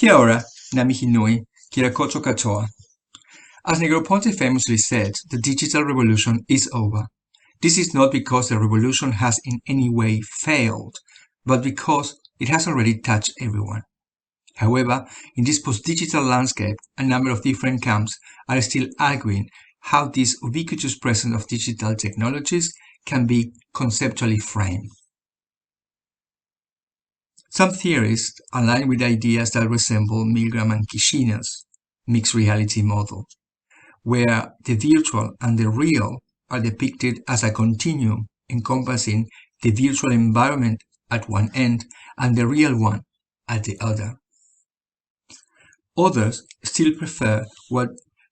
Kia ora, namihi nui, kia koto katoa. As Negroponte famously said, the digital revolution is over. This is not because the revolution has in any way failed, but because it has already touched everyone. However, in this post-digital landscape, a number of different camps are still arguing how this ubiquitous presence of digital technologies can be conceptually framed. Some theorists align with ideas that resemble Milgram and Kishiner's mixed reality model, where the virtual and the real are depicted as a continuum encompassing the virtual environment at one end and the real one at the other. Others still prefer what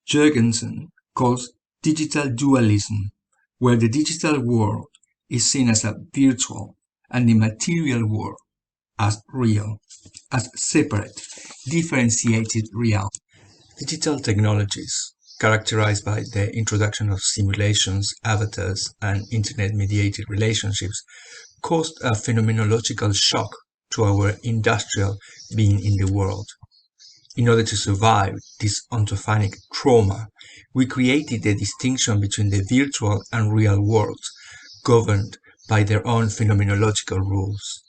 Jurgensen calls digital dualism, where the digital world is seen as a virtual and the material world as real, as separate, differentiated reality. Digital technologies, characterized by the introduction of simulations, avatars, and internet-mediated relationships, caused a phenomenological shock to our industrial being in the world. In order to survive this ontophonic trauma, we created the distinction between the virtual and real worlds, governed by their own phenomenological rules.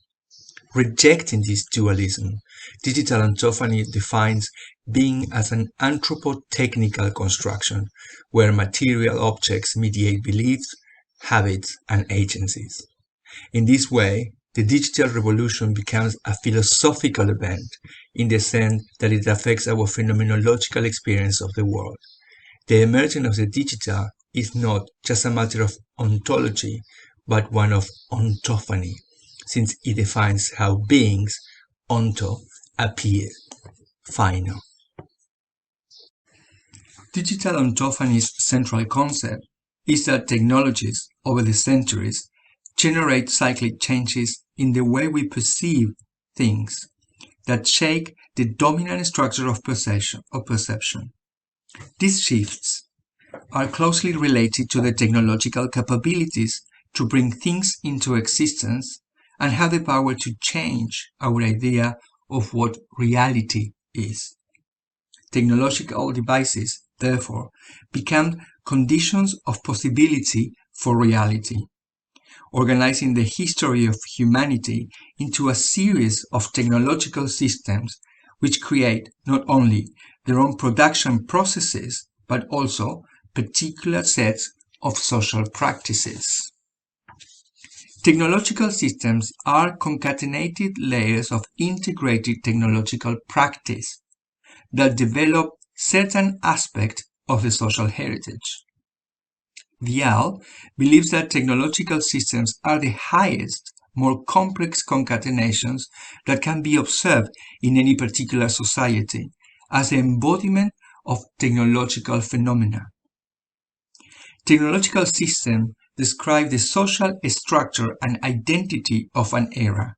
Rejecting this dualism, digital ontophony defines being as an anthropotechnical construction where material objects mediate beliefs, habits, and agencies. In this way, the digital revolution becomes a philosophical event in the sense that it affects our phenomenological experience of the world. The emergence of the digital is not just a matter of ontology, but one of ontophony, since it defines how beings, onto, appear, final. Digital ontophony's central concept is that technologies, over the centuries, generate cyclic changes in the way we perceive things that shake the dominant structure of perception. These shifts are closely related to the technological capabilities to bring things into existence and have the power to change our idea of what reality is. Technological devices, therefore, become conditions of possibility for reality, organizing the history of humanity into a series of technological systems which create not only their own production processes, but also particular sets of social practices. Technological systems are concatenated layers of integrated technological practice that develop certain aspects of the social heritage. Vial believes that technological systems are the highest, more complex concatenations that can be observed in any particular society as the embodiment of technological phenomena. Technological systems describe the social structure and identity of an era.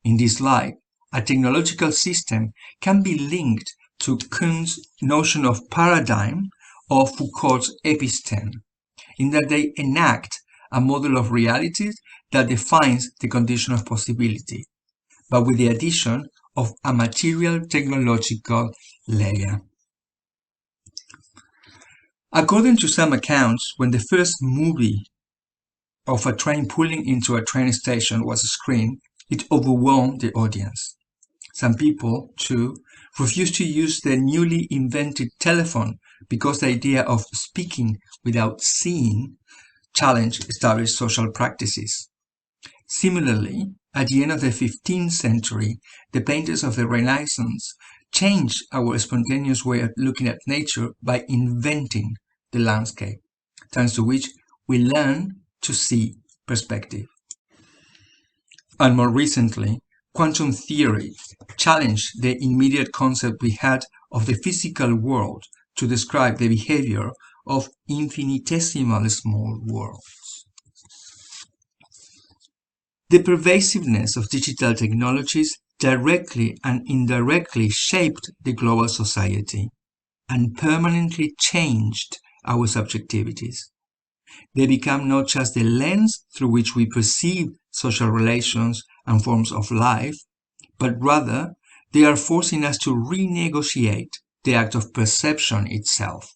In this light, a technological system can be linked to Kuhn's notion of paradigm or Foucault's episteme, in that they enact a model of reality that defines the condition of possibility, but with the addition of a material technological layer. According to some accounts, when the first movie of a train pulling into a train station was screened, it overwhelmed the audience. Some people, too, refused to use the newly invented telephone because the idea of speaking without seeing challenged established social practices. Similarly, at the end of the 15th century, the painters of the Renaissance changed our spontaneous way of looking at nature by inventing the landscape, thanks to which we learn to see perspective. And more recently, quantum theory challenged the immediate concept we had of the physical world to describe the behavior of infinitesimal small worlds. The pervasiveness of digital technologies directly and indirectly shaped the global society and permanently changed our subjectivities. They become not just the lens through which we perceive social relations and forms of life, but rather They are forcing us to renegotiate the act of perception itself,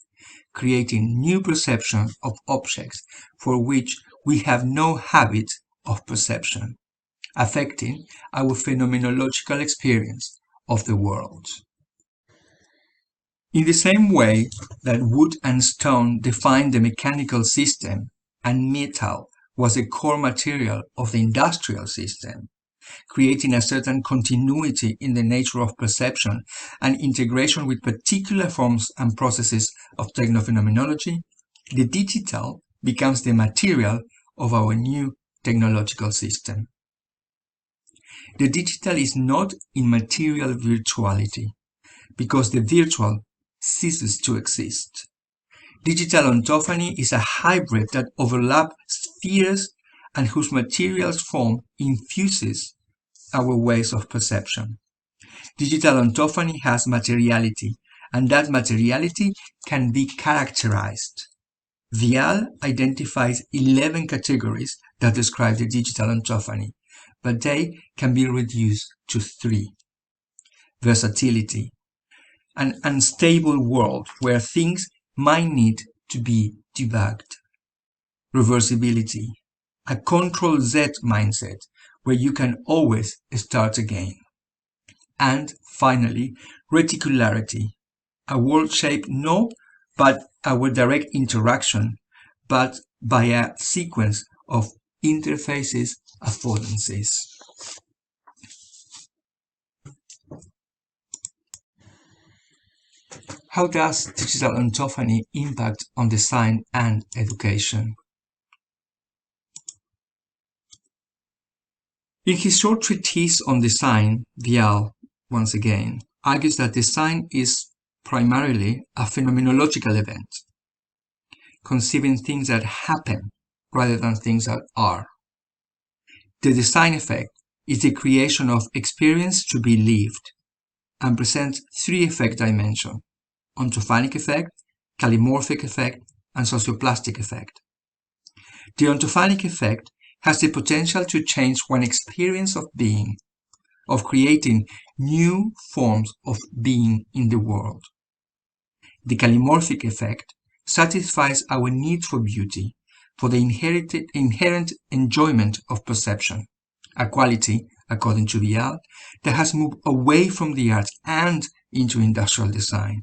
creating new perception of objects for which we have no habit of perception, affecting our phenomenological experience of the world. In the same way that wood and stone defined the mechanical system and metal was a core material of the industrial system, creating a certain continuity in the nature of perception and integration with particular forms and processes of technophenomenology, the digital becomes the material of our new technological system. The digital is not immaterial virtuality, because the virtual ceases to exist. Digital ontophany is a hybrid that overlaps spheres and whose materials form infuses our ways of perception. Digital ontophany has materiality, and that materiality can be characterized. Vial identifies 11 categories that describe the digital ontophany, but they can be reduced to 3. Versatility, an unstable world where things might need to be debugged. Reversibility, a Control-Z mindset where you can always start again. And finally, reticularity, a world shaped not by our direct interaction, but by a sequence of interfaces affordances. How does digital ontophany impact on design and education? In his short treatise on design, Vial, once again, argues that design is primarily a phenomenological event, conceiving things that happen rather than things that are. The design effect is the creation of experience to be lived and presents 3 effect dimensions: ontophonic effect, callimorphic effect, and socioplastic effect. The ontophonic effect has the potential to change one experience of being, of creating new forms of being in the world. The callimorphic effect satisfies our need for beauty, for the inherent enjoyment of perception, a quality, according to Vial, that has moved away from the arts and into industrial design.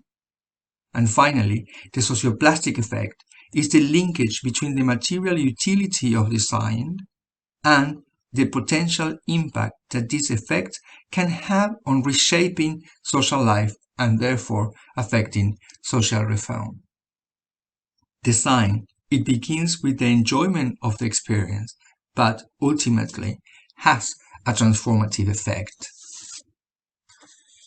And finally, the socioplastic effect is the linkage between the material utility of design and the potential impact that this effect can have on reshaping social life and therefore affecting social reform. Design, it begins with the enjoyment of the experience, but ultimately has a transformative effect.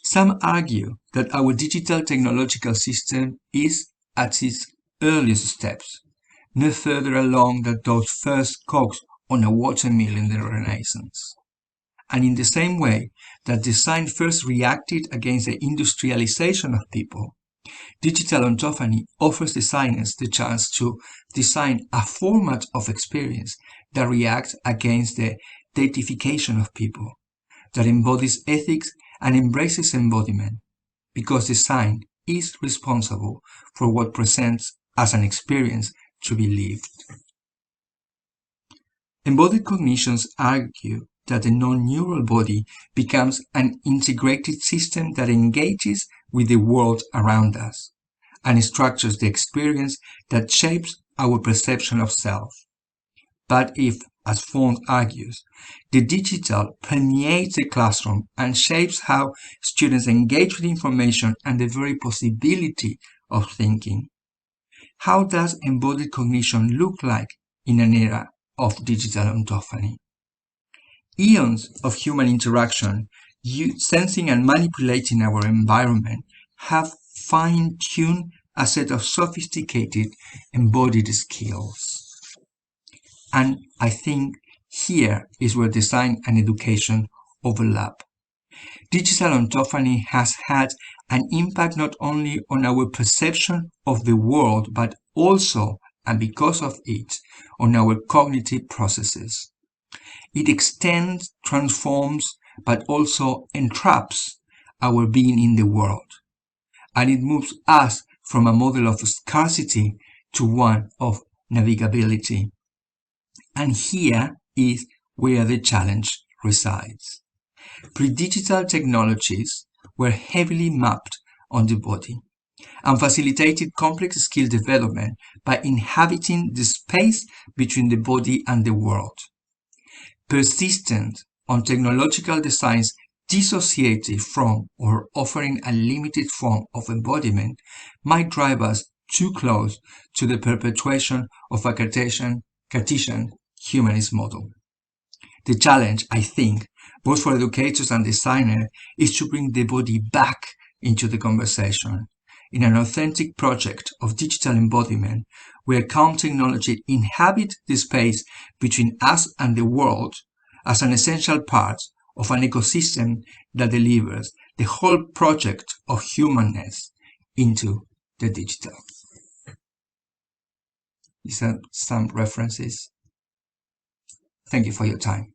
Some argue that our digital technological system is at its earliest steps, no further along than those first cogs on a watermill in the Renaissance. And in the same way that design first reacted against the industrialization of people, digital ontophany offers designers the chance to design a format of experience that reacts against the deification of people, that embodies ethics and embraces embodiment, because design is responsible for what presents as an experience to be lived. Embodied cognitions argue that the non-neural body becomes an integrated system that engages with the world around us and structures the experience that shapes our perception of self. But if, as Font argues, the digital permeates the classroom and shapes how students engage with information and the very possibility of thinking, how does embodied cognition look like in an era of digital ontophany? Eons of human interaction, sensing and manipulating our environment, have fine-tuned a set of sophisticated embodied skills. And I think here is where design and education overlap. Digital ontophany has had an impact not only on our perception of the world, but also, and because of it, on our cognitive processes. It extends, transforms, but also entraps our being in the world, and it moves us from a model of scarcity to one of navigability. And here is where the challenge resides. Pre-digital technologies were heavily mapped on the body and facilitated complex skill development by inhabiting the space between the body and the world. Persistent on technological designs dissociated from or offering a limited form of embodiment might drive us too close to the perpetuation of a Cartesian humanist model. The challenge, I think, both for educators and designers, is to bring the body back into the conversation in an authentic project of digital embodiment where calm technology inhabits the space between us and the world as an essential part of an ecosystem that delivers the whole project of humanness into the digital. These are some references. Thank you for your time.